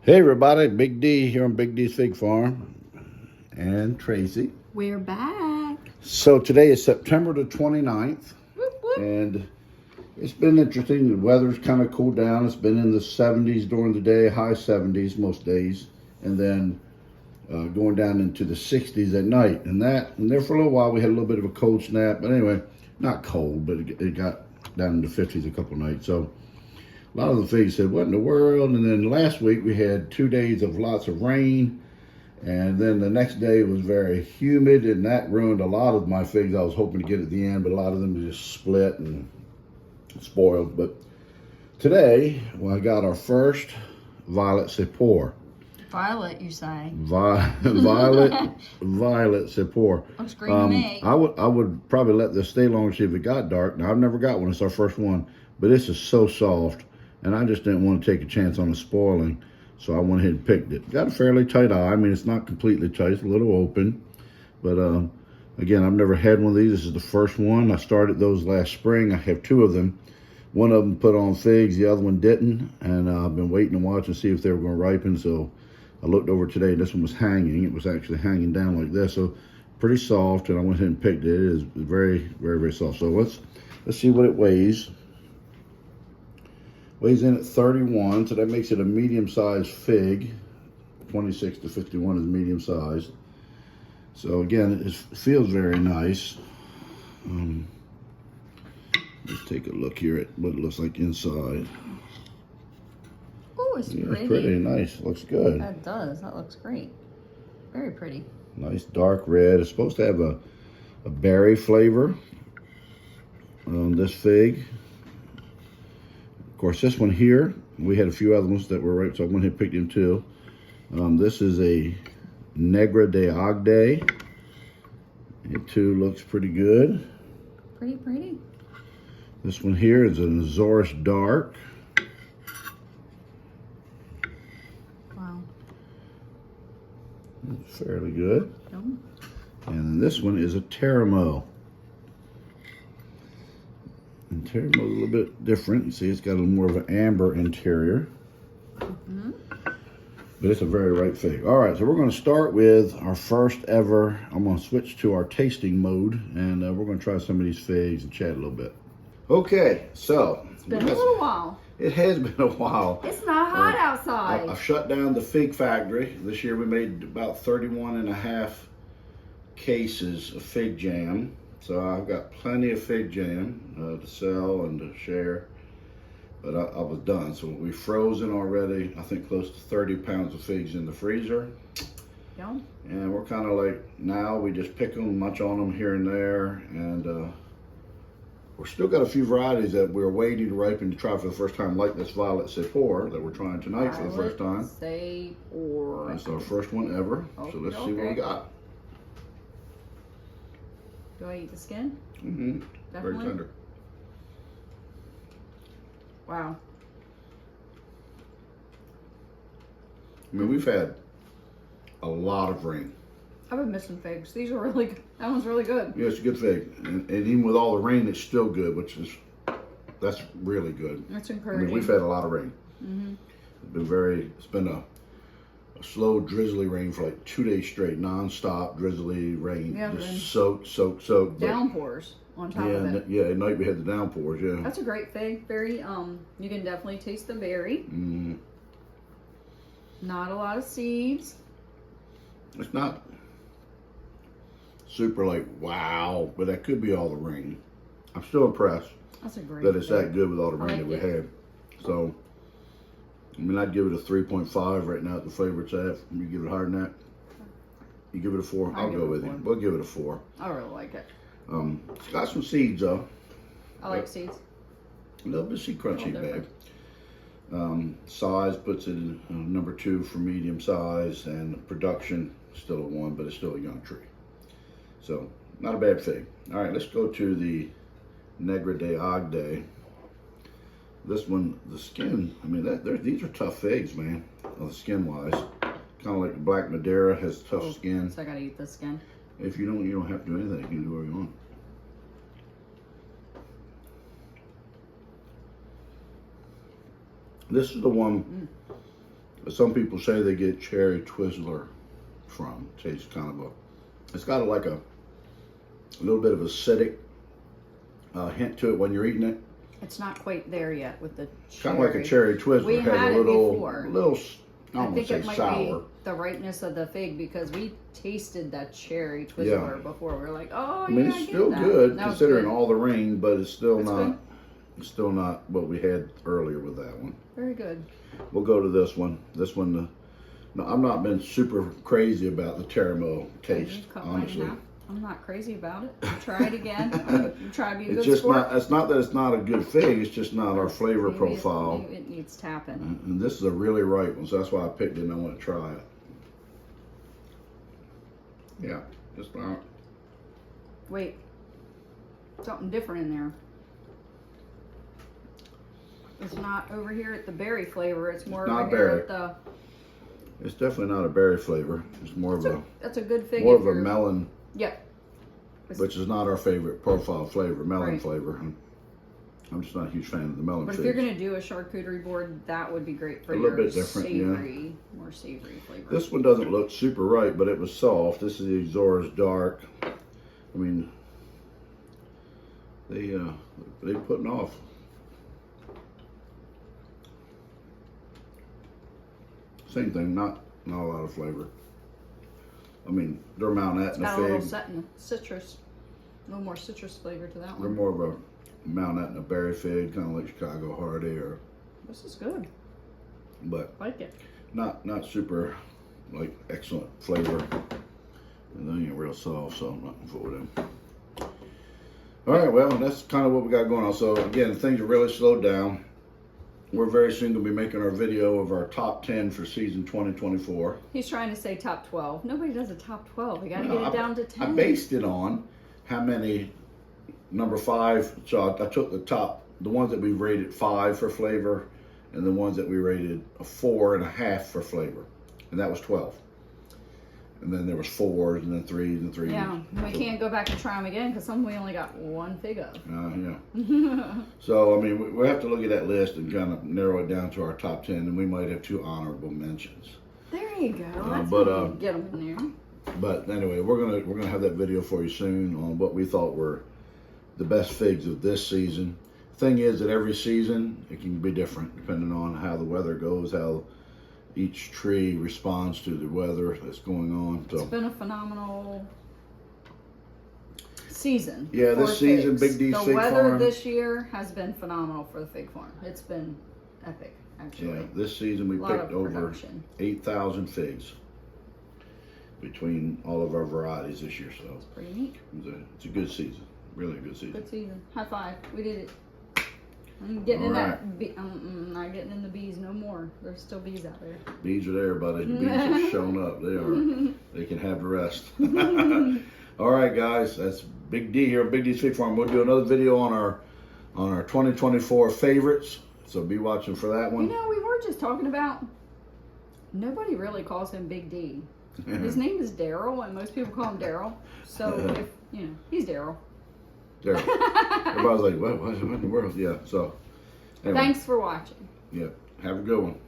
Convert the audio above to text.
Hey everybody, Big D here on Big D's Fig Farm and Tracy. We're back. So today is September the 29th Whoop, whoop. and it's been interesting. The weather's kind of cooled down. It's been in the 70s during the day, high 70s most days, and then going down into the 60s at night. And there for a little while we had a little bit of a cold snap, but anyway, not cold, but it got down in the 50s a couple nights. So a lot of the figs said, what in the world? And then last week we had 2 days of lots of rain. And then the next day was very humid, and that ruined a lot of my figs I was hoping to get at the end, but a lot of them just split and spoiled. But today, I got our first violet Sepor. Violet, you say? Violet Sepor. Looks green to me. I would probably let this stay longer, see if it got dark. Now, I've never got one. It's our first one. But this is so soft, and I just didn't want to take a chance on it spoiling. So I went ahead and picked it. Got a fairly tight eye. I mean, it's not completely tight. It's a little open. But again, I've never had one of these. This is the first one. I started those last spring. I have 2 of them. One of them put on figs. The other one didn't. And I've been waiting to watch and see if they were going to ripen. So I looked over today. This one was hanging. It was actually hanging down like this. So pretty soft. And I went ahead and picked it. It is very, very, very soft. So let's see what it weighs. Weighs in at 31, so that makes it a medium-sized fig. 26 to 51 is medium-sized. So again, it feels very nice. Let's take a look here at what it looks like inside. Oh, it's pretty. Pretty nice. Looks good. That does. That looks great. Very pretty. Nice dark red. It's supposed to have a berry flavor on this fig. Of course, this one here, we had a few other ones that were right, so I went ahead and picked them too. This is a Negra de Agde. It too looks pretty good. Pretty pretty. This one here is an Azores Dark. Wow. It's fairly good. Oh. And then this one is a Teramo. And Teramo a little bit different. You see, it's got a little more of an amber interior. But it's a very ripe fig. All right, so we're going to start with our first ever. I'm going to switch to our tasting mode, and we're going to try some of these figs and chat a little bit. Okay, so It's been a little while. It has been a while. It's not hot outside. I've shut down the fig factory. This year we made about 31 and a half cases of fig jam. So I've got plenty of fig jam to sell and to share. But I was done. So we've frozen already, I think close to 30 pounds of figs in the freezer. Yeah. And we're kind of like, now we just pick them, munch on them here and there. And we're still got a few varieties that we're waiting to ripen to try for the first time, like this Violet Sepor that we're trying tonight for the first time. Sepor. That's our first one ever. So let's see what we got. Do I eat the skin? Mm-hmm. Very Definitely. tender. Wow. I mean, we've had a lot of rain. I've been missing figs. These are really good. That one's really good. Yeah, it's a good fig. And even with all the rain, it's still good, that's really good. That's I encouraging. mean, we've had a lot of rain. Mm-hmm. It's been a slow, drizzly rain for like 2 days straight, non-stop drizzly rain. Yeah, just soak. Downpours on top of it. Yeah, at night we had the downpours, yeah. That's a great fig. Very, you can definitely taste the berry. Mm. Not a lot of seeds. It's not super like, wow, but that could be all the rain. I'm still impressed That's a great that it's fig. that good with all the rain I that like we it. had. So, I mean, I'd give it a 3.5 right now at the flavor it's at. You give it higher than that? You give it a 4? I'll go with you. We'll give it a 4. I really like it. It's got some seeds though. I like seeds. A little bit of seed crunchy different. bag. Size puts it in number 2 for medium size, and production still a 1, but it's still a young tree. So not a bad fig. All right, let's go to the Negra de Agde. This one, the skin, I mean, these are tough figs, man, the skin wise. Kind of like the Black Madeira has tough skin. So I gotta eat the skin. If you don't have to do anything. You can do whatever you want. This is the one some people say they get cherry Twizzler from. Tastes kind of it's got like a little bit of acidic hint to it when you're eating it. It's not quite there yet with the cherry. Kind of like a cherry Twizzler. We It has had a it before. little, I I don't want think to it say might sour. be the ripeness of the fig because we tasted that cherry Twizzler before. We're like, oh, I mean, yeah, it's I get still that. good That was considering good. all the rain, but it's still It's not. good. It's still not what we had earlier with that one. Very good. We'll go to this one. This one, no, I've not been super crazy about the caramel taste, You cut mine in honestly. half. I'm not crazy about it. Try it again. Try to be a It's good just sport. not. It's not that it's not a good fig. It's just not our flavor Maybe profile. Maybe it needs tapping. And this is a really ripe one, so that's why I picked it and I want to try it. Yeah, just not. Wait, something different in there. It's not over here at the berry flavor. It's more not over here berry. at the. It's definitely not a berry flavor. It's more of a That's a good fig. more if of a you're- melon, Yep. which is not our favorite profile flavor, melon Right. flavor. I'm just not a huge fan of the melon But if figs. you're gonna do a charcuterie board, that would be great for A your little bit different, yeah. savory, more savory flavor. This one doesn't look super ripe, but it was soft. This is the Exora's Dark. I mean, they putting off. Same thing, not a lot of flavor. I mean, they're Mount It's Etna got a little fig. citrus, a little more citrus flavor to that They're one. more of a Mount Etna berry fig, kind of like Chicago Hardy, or This is good. but I like it. not super like excellent flavor. And they ain't real soft, so I'm not gonna fool with them. All right, well, that's kind of what we got going on. So again, things are really slowed down. We're very soon going to be making our video of our top 10 for season 2024. He's trying to say top 12. Nobody does a top 12. We got to No, get it down to 10. I based it on how many, number 5, so I took the ones that we rated 5 for flavor, and the ones that we rated a 4.5 for flavor, and that was 12. And then there was 4s, and then 3s, and 3s. Yeah, we can't go back and try them again because some we only got one fig of. Yeah. So, I mean, we have to look at that list and kind of narrow it down to our top 10, and we might have 2 honorable mentions. There you go. That's but, how you get them in there. But anyway, we're gonna have that video for you soon on what we thought were the best figs of this season. Thing is that every season it can be different depending on how the weather goes, how each tree responds to the weather that's going on. So It's been a phenomenal season. Yeah, this for season, figs. Big D's The Fig weather Farm. this year has been phenomenal for the fig farm. It's been epic, actually. yeah, this season we A lot picked of over production. 8,000 figs between all of our varieties this year. So It's pretty neat. it's a good season, really a good season. Good season. High five. We did it. I'm getting in that. Not getting in the bees no more. There's still bees out there. Bees are there, buddy. The bees have shown up. They are. They can have the rest. All right, guys. That's Big D here, Big D's Fig Farm. We'll do another video on our 2024 favorites. So be watching for that one. You know, we were just talking about. Nobody really calls him Big D. His name is Daryl, and most people call him Daryl. So if he's Daryl. There. Everybody's like, what in the world? Yeah. So anyway, Thanks for watching. yeah. Have a good one.